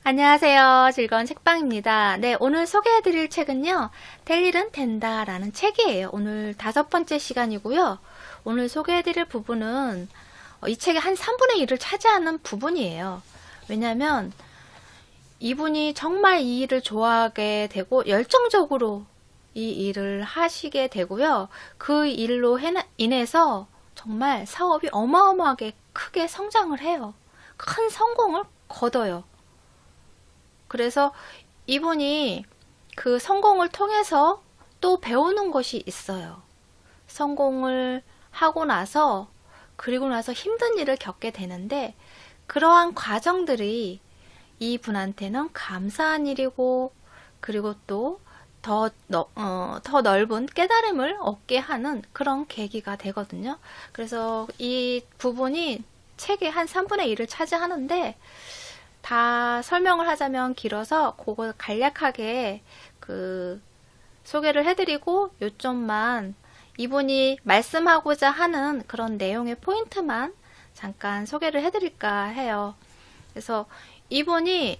안녕하세요. 즐거운 책방입니다. 네, 오늘 소개해드릴 책은요, 될 일은 된다 라는 책이에요. 오늘 5번째 시간이고요. 오늘 소개해드릴 부분은 이 책의 한 3분의 1을 차지하는 부분이에요. 왜냐면 이분이 정말 이 일을 좋아하게 되고 열정적으로 이 일을 하시게 되고요. 그 일로 인해서 정말 사업이 어마어마하게 크게 성장을 해요. 큰 성공을 거둬요. 그래서 이분이 그 성공을 통해서 또 배우는 것이 있어요. 성공을 하고 나서 그리고 나서 힘든 일을 겪게 되는데 그러한 과정들이 이분한테는 감사한 일이고 그리고 또 더 넓은 깨달음을 얻게 하는 그런 계기가 되거든요. 그래서 이 부분이 책의 한 3분의 1을 차지하는데 다 설명을 하자면 길어서 그걸 간략하게 소개를 해드리고 요점만 이분이 말씀하고자 하는 그런 내용의 포인트만 잠깐 소개를 해드릴까 해요. 그래서 이분이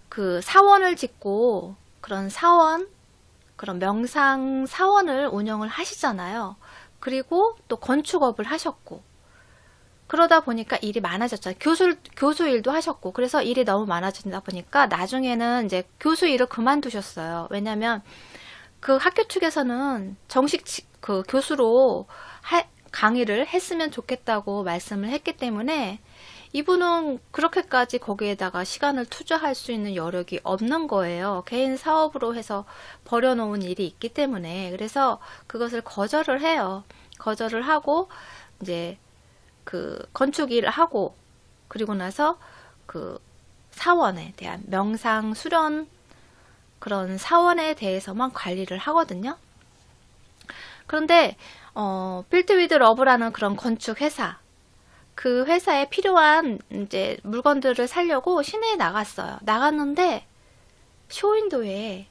그 사원을 짓고 그런 명상 사원을 운영을 하시잖아요. 그리고 또 건축업을 하셨고 그러다 보니까 일이 많아졌잖아요. 교수 일도 하셨고 그래서 일이 너무 많아지다 보니까 나중에는 이제 교수 일을 그만두셨어요. 왜냐면 그 학교 측에서는 정식 그 교수로 강의를 했으면 좋겠다고 말씀을 했기 때문에 이분은 그렇게까지 거기에다가 시간을 투자할 수 있는 여력이 없는 거예요. 개인 사업으로 해서 벌여놓은 일이 있기 때문에. 그래서 그것을 거절을 해요. 거절을 하고 이제 그 건축 일을 하고 그리고 나서 그 사원에 대한 명상 수련 그런 사원에 대해서만 관리를 하거든요. 그런데 빌드 위드 러브라는 그런 건축 회사 그 회사에 필요한 이제 물건들을 사려고 시내에 나갔어요. 나갔는데 쇼윈도에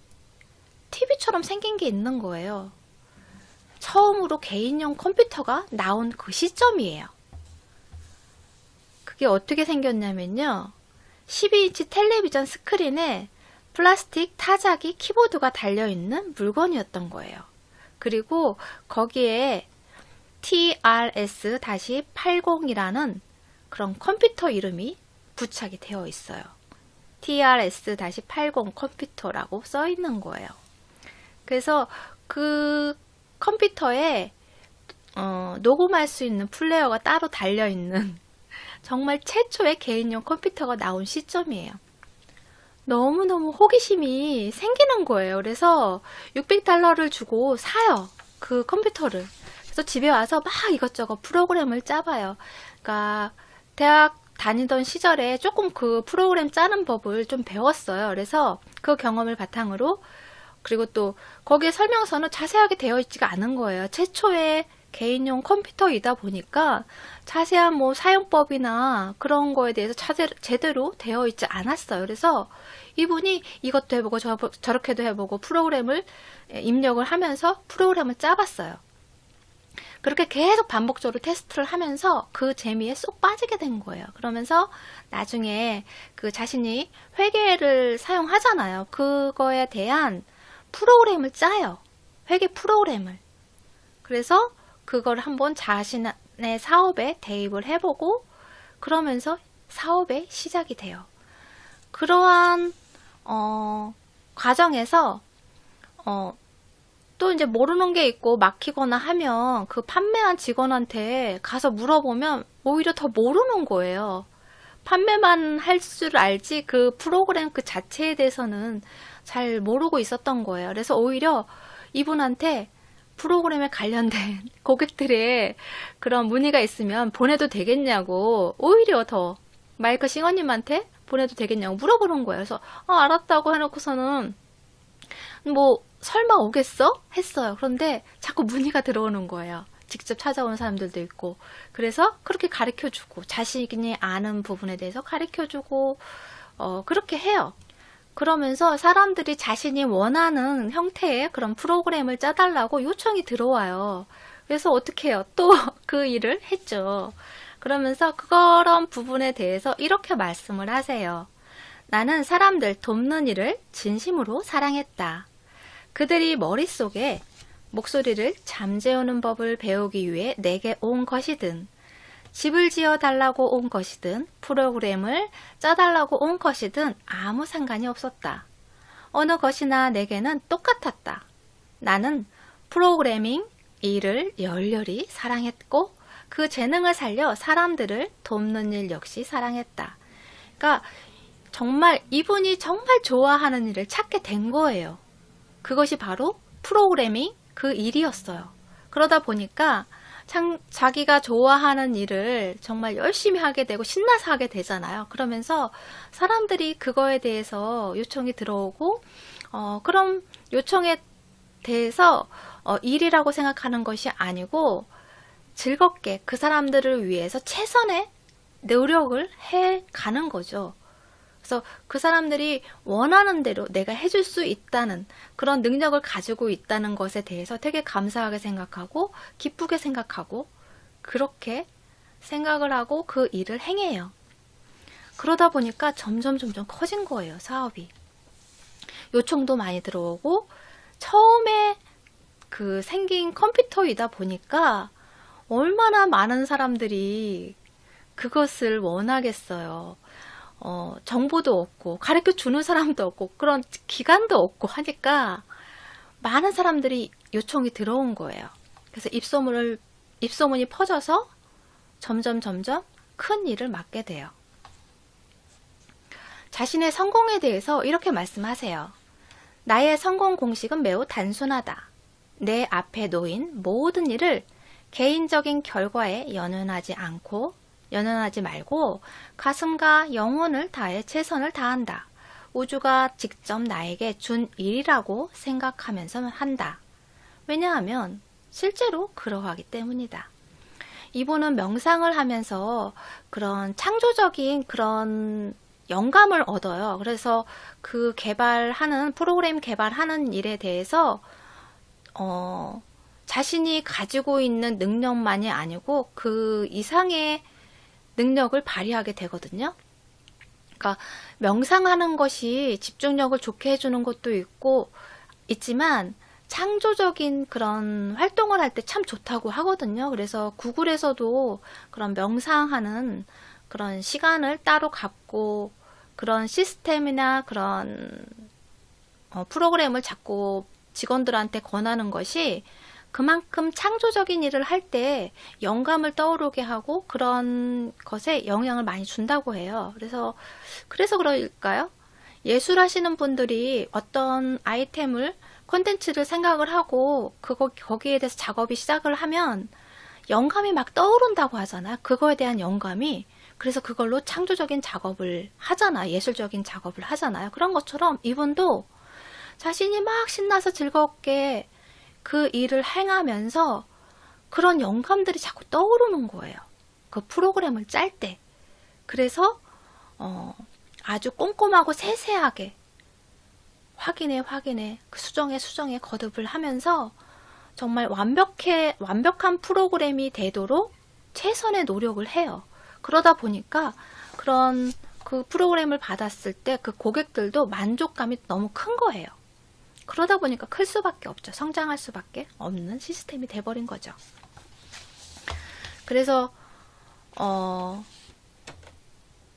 TV처럼 생긴 게 있는 거예요. 처음으로 개인용 컴퓨터가 나온 그 시점이에요. 그게 어떻게 생겼냐면요. 12인치 텔레비전 스크린에 플라스틱 타자기 키보드가 달려있는 물건이었던 거예요. 그리고 거기에 TRS-80이라는 그런 컴퓨터 이름이 부착이 되어 있어요. TRS-80 컴퓨터라고 써 있는 거예요. 그래서 그 컴퓨터에 녹음할 수 있는 플레이어가 따로 달려있는 정말 최초의 개인용 컴퓨터가 나온 시점이에요. 너무너무 호기심이 생기는 거예요. 그래서 $600를 주고 사요. 그 컴퓨터를. 그래서 집에 와서 막 이것저것 프로그램을 짜봐요. 그러니까 대학 다니던 시절에 조금 그 프로그램 짜는 법을 좀 배웠어요. 그래서 그 경험을 바탕으로 그리고 또 거기에 설명서는 자세하게 되어 있지가 않은 거예요. 최초의 개인용 컴퓨터이다 보니까 자세한 뭐 사용법이나 그런 거에 대해서 제대로 되어 있지 않았어요. 그래서 이분이 이것도 해보고 저렇게도 해보고 프로그램을 입력을 하면서 프로그램을 짜봤어요. 그렇게 계속 반복적으로 테스트를 하면서 그 재미에 쏙 빠지게 된 거예요. 그러면서 나중에 그 자신이 회계를 사용하잖아요. 그거에 대한 프로그램을 짜요. 회계 프로그램을. 그래서 그걸 한번 자신의 사업에 대입을 해보고 그러면서 사업의 시작이 돼요. 그러한 과정에서 또 이제 모르는 게 있고 막히거나 하면 그 판매한 직원한테 가서 물어보면 오히려 더 모르는 거예요. 판매만 할 줄 알지 그 프로그램 그 자체에 대해서는 잘 모르고 있었던 거예요. 그래서 오히려 이분한테 프로그램에 관련된 고객들의 그런 문의가 있으면 보내도 되겠냐고 오히려 더 마이크 싱어님한테 보내도 되겠냐고 물어보는 거예요. 그래서 알았다고 해놓고서는 뭐 설마 오겠어? 했어요. 그런데 자꾸 문의가 들어오는 거예요. 직접 찾아오는 사람들도 있고 그래서 그렇게 가르쳐주고 자신이 아는 부분에 대해서 가르쳐주고 그렇게 해요. 그러면서 사람들이 자신이 원하는 형태의 그런 프로그램을 짜달라고 요청이 들어와요. 그래서 어떻게 해요? 또 그 일을 했죠. 그러면서 그런 부분에 대해서 이렇게 말씀을 하세요. 나는 사람들 돕는 일을 진심으로 사랑했다. 그들이 머릿속에 목소리를 잠재우는 법을 배우기 위해 내게 온 것이든, 집을 지어 달라고 온 것이든, 프로그램을 짜달라고 온 것이든 아무 상관이 없었다. 어느 것이나 내게는 똑같았다. 나는 프로그래밍 일을 열렬히 사랑했고 그 재능을 살려 사람들을 돕는 일 역시 사랑했다. 그러니까 정말 이분이 정말 좋아하는 일을 찾게 된 거예요. 그것이 바로 프로그래밍 그 일이었어요. 그러다 보니까 자기가 좋아하는 일을 정말 열심히 하게 되고 신나서 하게 되잖아요. 그러면서 사람들이 그거에 대해서 요청이 들어오고 그럼 요청에 대해서 일이라고 생각하는 것이 아니고 즐겁게 그 사람들을 위해서 최선의 노력을 해 가는 거죠. 그래서 그 사람들이 원하는 대로 내가 해줄 수 있다는 그런 능력을 가지고 있다는 것에 대해서 되게 감사하게 생각하고 기쁘게 생각하고 그렇게 생각을 하고 그 일을 행해요. 그러다 보니까 점점 커진 거예요, 사업이. 요청도 많이 들어오고 처음에 그 생긴 컴퓨터이다 보니까 얼마나 많은 사람들이 그것을 원하겠어요. 정보도 없고 가르쳐 주는 사람도 없고 그런 기간도 없고 하니까 많은 사람들이 요청이 들어온 거예요. 그래서 입소문이 퍼져서 점점 큰 일을 맡게 돼요. 자신의 성공에 대해서 이렇게 말씀하세요. 나의 성공 공식은 매우 단순하다. 내 앞에 놓인 모든 일을 개인적인 결과에 연연하지 말고 가슴과 영혼을 다해 최선을 다한다. 우주가 직접 나에게 준 일이라고 생각하면서 한다. 왜냐하면 실제로 그러하기 때문이다. 이분은 명상을 하면서 그런 창조적인 그런 영감을 얻어요. 그래서 그 프로그램 개발하는 일에 대해서 자신이 가지고 있는 능력만이 아니고 그 이상의 능력을 발휘하게 되거든요. 그러니까 명상하는 것이 집중력을 좋게 해주는 것도 있지만 창조적인 그런 활동을 할 때 참 좋다고 하거든요. 그래서 구글에서도 그런 명상하는 그런 시간을 따로 갖고 그런 시스템이나 그런 프로그램을 자꾸 직원들한테 권하는 것이 그만큼 창조적인 일을 할 때 영감을 떠오르게 하고 그런 것에 영향을 많이 준다고 해요. 그래서 그럴까요? 예술하시는 분들이 어떤 아이템을 콘텐츠를 생각을 하고 거기에 대해서 작업이 시작을 하면 영감이 막 떠오른다고 하잖아요. 그거에 대한 영감이 그래서 그걸로 창조적인 작업을 하잖아요. 예술적인 작업을 하잖아요. 그런 것처럼 이분도 자신이 막 신나서 즐겁게 그 일을 행하면서 그런 영감들이 자꾸 떠오르는 거예요. 그 프로그램을 짤 때. 그래서 아주 꼼꼼하고 세세하게 확인해 그 수정에 거듭을 하면서 정말 완벽한 프로그램이 되도록 최선의 노력을 해요. 그러다 보니까 그런 그 프로그램을 받았을 때 그 고객들도 만족감이 너무 큰 거예요. 그러다 보니까 클 수밖에 없죠. 성장할 수밖에 없는 시스템이 돼버린 거죠. 그래서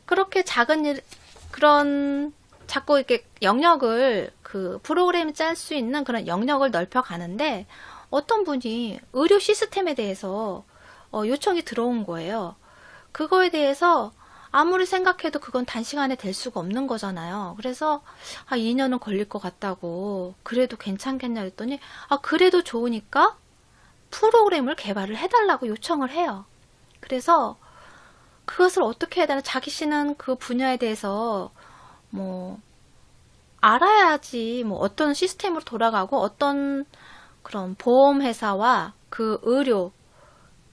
그렇게 작은 일 자꾸 이렇게 영역을 그 프로그램 짤 수 있는 그런 영역을 넓혀 가는데 어떤 분이 의료 시스템에 대해서 요청이 들어온 거예요. 그거에 대해서 아무리 생각해도 그건 단시간에 될 수가 없는 거잖아요. 그래서 2년은 걸릴 것 같다고 그래도 괜찮겠냐 했더니 그래도 좋으니까 프로그램을 개발을 해달라고 요청을 해요. 그래서 그것을 어떻게 해야 되나 자기씨는 그 분야에 대해서 알아야지 어떤 시스템으로 돌아가고 어떤 그런 보험회사와 그 의료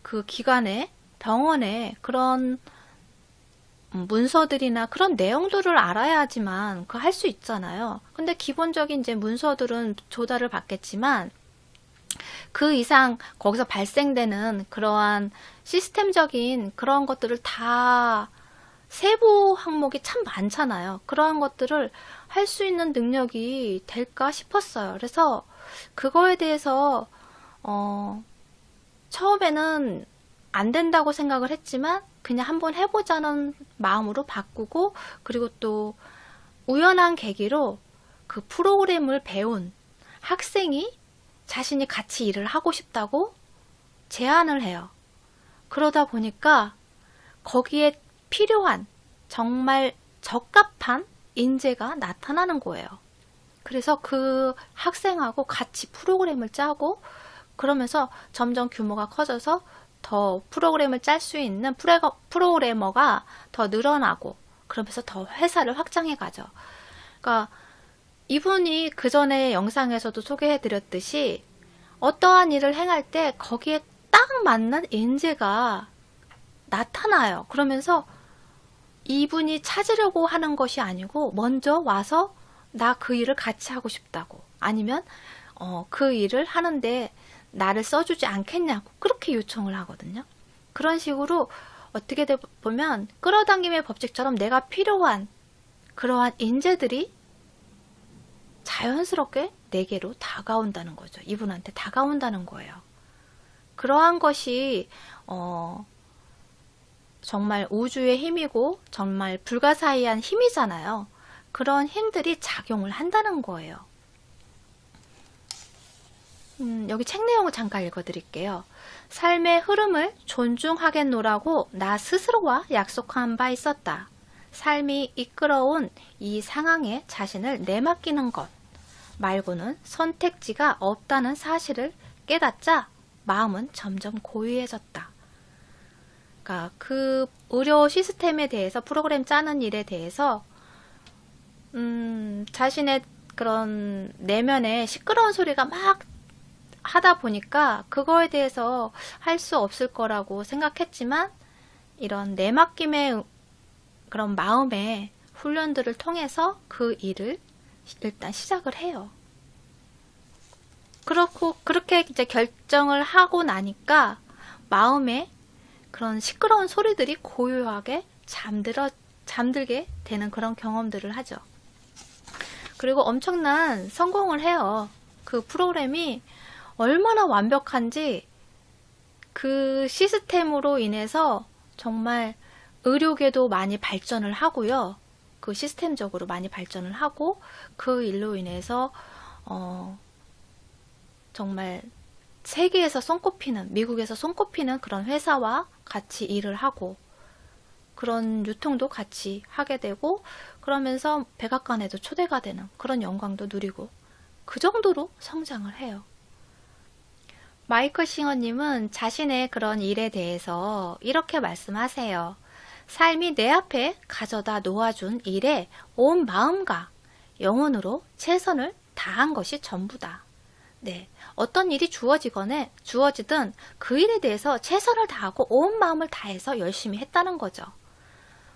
그 기관에 병원에 그런 문서들이나 그런 내용들을 알아야지만 할 수 있잖아요. 근데 기본적인 이제 문서들은 조달을 받겠지만 그 이상 거기서 발생되는 그러한 시스템적인 그런 것들을 다 세부 항목이 참 많잖아요. 그러한 것들을 할 수 있는 능력이 될까 싶었어요. 그래서 그거에 대해서 처음에는 안 된다고 생각을 했지만 그냥 한번 해보자는 마음으로 바꾸고, 그리고 또 우연한 계기로 그 프로그램을 배운 학생이 자신이 같이 일을 하고 싶다고 제안을 해요. 그러다 보니까 거기에 필요한 정말 적합한 인재가 나타나는 거예요. 그래서 그 학생하고 같이 프로그램을 짜고, 그러면서 점점 규모가 커져서 더 프로그램을 짤 수 있는 프로그래머가 더 늘어나고, 그러면서 더 회사를 확장해 가죠. 그러니까 이분이 그 전에 영상에서도 소개해 드렸듯이 어떠한 일을 행할 때 거기에 딱 맞는 인재가 나타나요. 그러면서 이분이 찾으려고 하는 것이 아니고 먼저 와서 나 그 일을 같이 하고 싶다고, 아니면 그 일을 하는데 나를 써주지 않겠냐고 그렇게 요청을 하거든요. 그런 식으로 어떻게 보면 끌어당김의 법칙처럼 내가 필요한 그러한 인재들이 자연스럽게 내게로 다가온다는 거죠. 이분한테 다가온다는 거예요. 그러한 것이 정말 우주의 힘이고 정말 불가사의한 힘이잖아요. 그런 힘들이 작용을 한다는 거예요. 여기 책 내용을 잠깐 읽어드릴게요. 삶의 흐름을 존중하겠노라고 나 스스로와 약속한 바 있었다. 삶이 이끌어온 이 상황에 자신을 내맡기는 것 말고는 선택지가 없다는 사실을 깨닫자 마음은 점점 고요해졌다. 그러니까 그 의료 시스템에 대해서, 프로그램 짜는 일에 대해서 자신의 그런 내면에 시끄러운 소리가 막 하다 보니까 그거에 대해서 할 수 없을 거라고 생각했지만, 이런 내맡김의 그런 마음의 훈련들을 통해서 그 일을 일단 시작을 해요. 그렇게 이제 결정을 하고 나니까 마음에 그런 시끄러운 소리들이 고요하게 잠들게 되는 그런 경험들을 하죠. 그리고 엄청난 성공을 해요. 그 프로그램이 얼마나 완벽한지, 그 시스템으로 인해서 정말 의료계도 많이 발전을 하고요. 그 시스템적으로 많이 발전을 하고, 그 일로 인해서 정말 세계에서 손꼽히는, 미국에서 손꼽히는 그런 회사와 같이 일을 하고, 그런 유통도 같이 하게 되고, 그러면서 백악관에도 초대가 되는 그런 영광도 누리고, 그 정도로 성장을 해요. 마이클 싱어님은 자신의 그런 일에 대해서 이렇게 말씀하세요. 삶이 내 앞에 가져다 놓아준 일에 온 마음과 영혼으로 최선을 다한 것이 전부다. 네, 어떤 일이 주어지든 그 일에 대해서 최선을 다하고 온 마음을 다해서 열심히 했다는 거죠.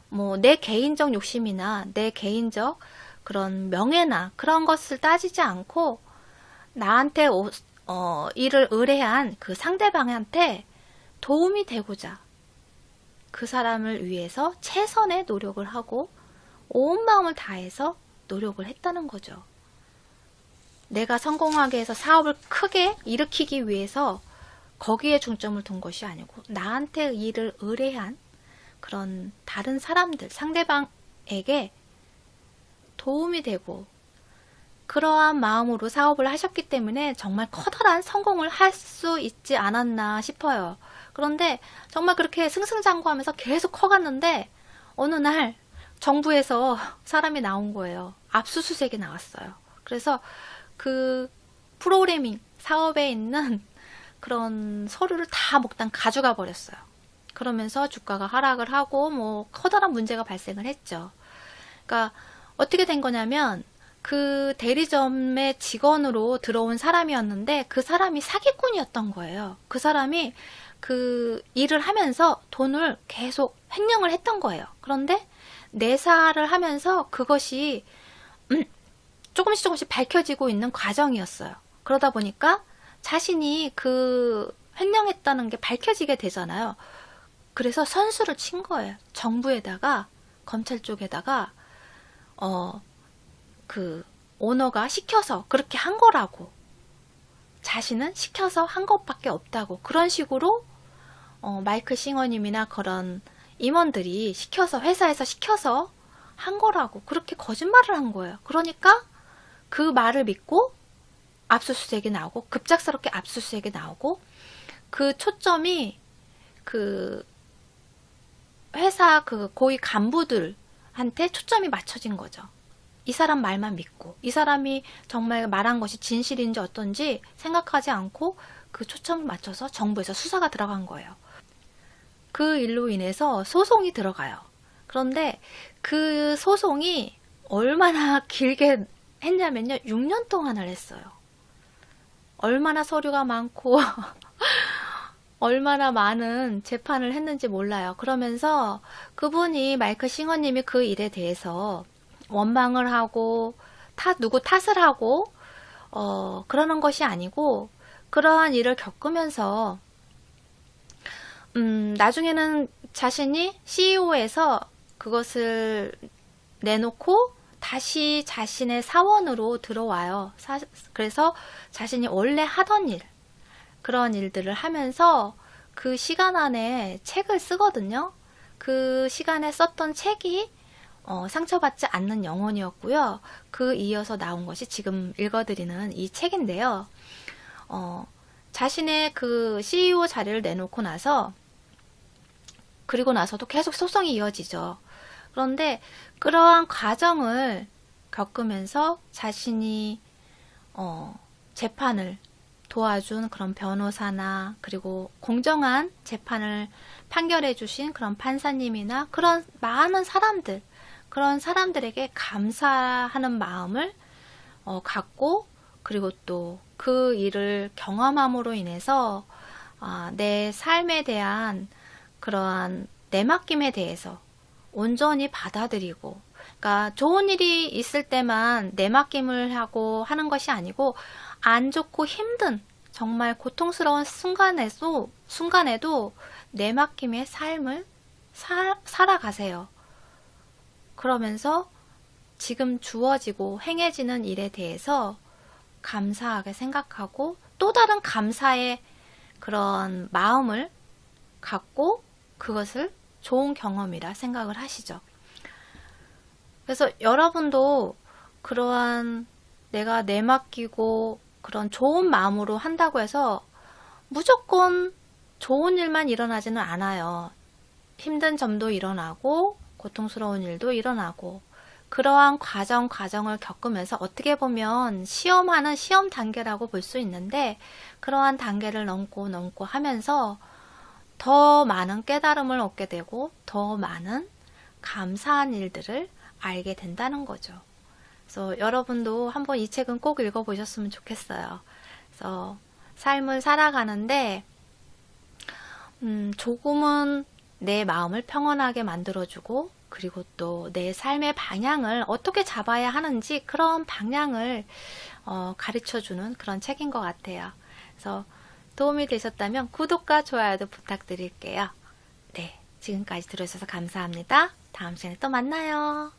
뭐 내 개인적 욕심이나 내 개인적 그런 명예나 그런 것을 따지지 않고, 나한테 일을 의뢰한 그 상대방한테 도움이 되고자 그 사람을 위해서 최선의 노력을 하고 온 마음을 다해서 노력을 했다는 거죠. 내가 성공하게 해서 사업을 크게 일으키기 위해서 거기에 중점을 둔 것이 아니고, 나한테 일을 의뢰한 그런 다른 사람들, 상대방에게 도움이 되고, 그러한 마음으로 사업을 하셨기 때문에 정말 커다란 성공을 할 수 있지 않았나 싶어요. 그런데 정말 그렇게 승승장구하면서 계속 커갔는데 어느 날 정부에서 사람이 나온 거예요. 압수수색이 나왔어요. 그래서 그 프로그래밍 사업에 있는 그런 서류를 다 몽땅 가져가 버렸어요. 그러면서 주가가 하락을 하고 뭐 커다란 문제가 발생을 했죠. 그러니까 어떻게 된 거냐면, 그 대리점의 직원으로 들어온 사람이었는데 그 사람이 사기꾼이었던 거예요. 그 사람이 그 일을 하면서 돈을 계속 횡령을 했던 거예요. 그런데 내사를 하면서 그것이 조금씩 밝혀지고 있는 과정이었어요. 그러다 보니까 자신이 그 횡령했다는 게 밝혀지게 되잖아요. 그래서 선수를 친 거예요. 정부에다가, 검찰 쪽에다가, 그 오너가 시켜서 그렇게 한 거라고. 자신은 시켜서 한 것밖에 없다고. 그런 식으로 마이클 싱어님이나 그런 임원들이 시켜서, 회사에서 시켜서 한 거라고. 그렇게 거짓말을 한 거예요. 그러니까 그 말을 믿고 압수수색이 나오고, 급작스럽게 압수수색이 나오고, 그 초점이 그 회사 그 고위 간부들한테 초점이 맞춰진 거죠. 이 사람 말만 믿고, 이 사람이 정말 말한 것이 진실인지 어떤지 생각하지 않고 그 초점을 맞춰서 정부에서 수사가 들어간 거예요. 그 일로 인해서 소송이 들어가요. 그런데 그 소송이 얼마나 길게 했냐면요. 6년 동안을 했어요. 얼마나 서류가 많고 얼마나 많은 재판을 했는지 몰라요. 그러면서 그분이, 마이클 싱어님이 그 일에 대해서 원망을 하고 누구 탓을 하고 그러는 것이 아니고, 그러한 일을 겪으면서 나중에는 자신이 CEO에서 그것을 내놓고 다시 자신의 사원으로 들어와요. 그래서 자신이 원래 하던 일, 그런 일들을 하면서 그 시간 안에 책을 쓰거든요. 그 시간에 썼던 책이 상처받지 않는 영혼이었고요. 그 이어서 나온 것이 지금 읽어드리는 이 책인데요. 자신의 그 CEO 자리를 내놓고 나서, 그리고 나서도 계속 소송이 이어지죠. 그런데 그러한 과정을 겪으면서 자신이 재판을 도와준 그런 변호사나, 그리고 공정한 재판을 판결해 주신 그런 판사님이나 그런 많은 사람들, 그런 사람들에게 감사하는 마음을 갖고, 그리고 또 그 일을 경험함으로 인해서 내 삶에 대한 그러한 내맡김에 대해서 온전히 받아들이고, 그러니까 좋은 일이 있을 때만 내맡김을 하고 하는 것이 아니고, 안 좋고 힘든 정말 고통스러운 순간에도 내맡김의 삶을 살아가세요. 그러면서 지금 주어지고 행해지는 일에 대해서 감사하게 생각하고, 또 다른 감사의 그런 마음을 갖고 그것을 좋은 경험이라 생각을 하시죠. 그래서 여러분도 그러한 내가 내맡기고 그런 좋은 마음으로 한다고 해서 무조건 좋은 일만 일어나지는 않아요. 힘든 점도 일어나고 고통스러운 일도 일어나고, 그러한 과정을 겪으면서 어떻게 보면 시험하는 시험 단계라고 볼 수 있는데, 그러한 단계를 넘고 하면서 더 많은 깨달음을 얻게 되고 더 많은 감사한 일들을 알게 된다는 거죠. 그래서 여러분도 한번 이 책은 꼭 읽어보셨으면 좋겠어요. 그래서 삶을 살아가는데 조금은 내 마음을 평온하게 만들어주고, 그리고 또 내 삶의 방향을 어떻게 잡아야 하는지 그런 방향을 가르쳐주는 그런 책인 것 같아요. 그래서 도움이 되셨다면 구독과 좋아요도 부탁드릴게요. 네, 지금까지 들어주셔서 감사합니다. 다음 시간에 또 만나요.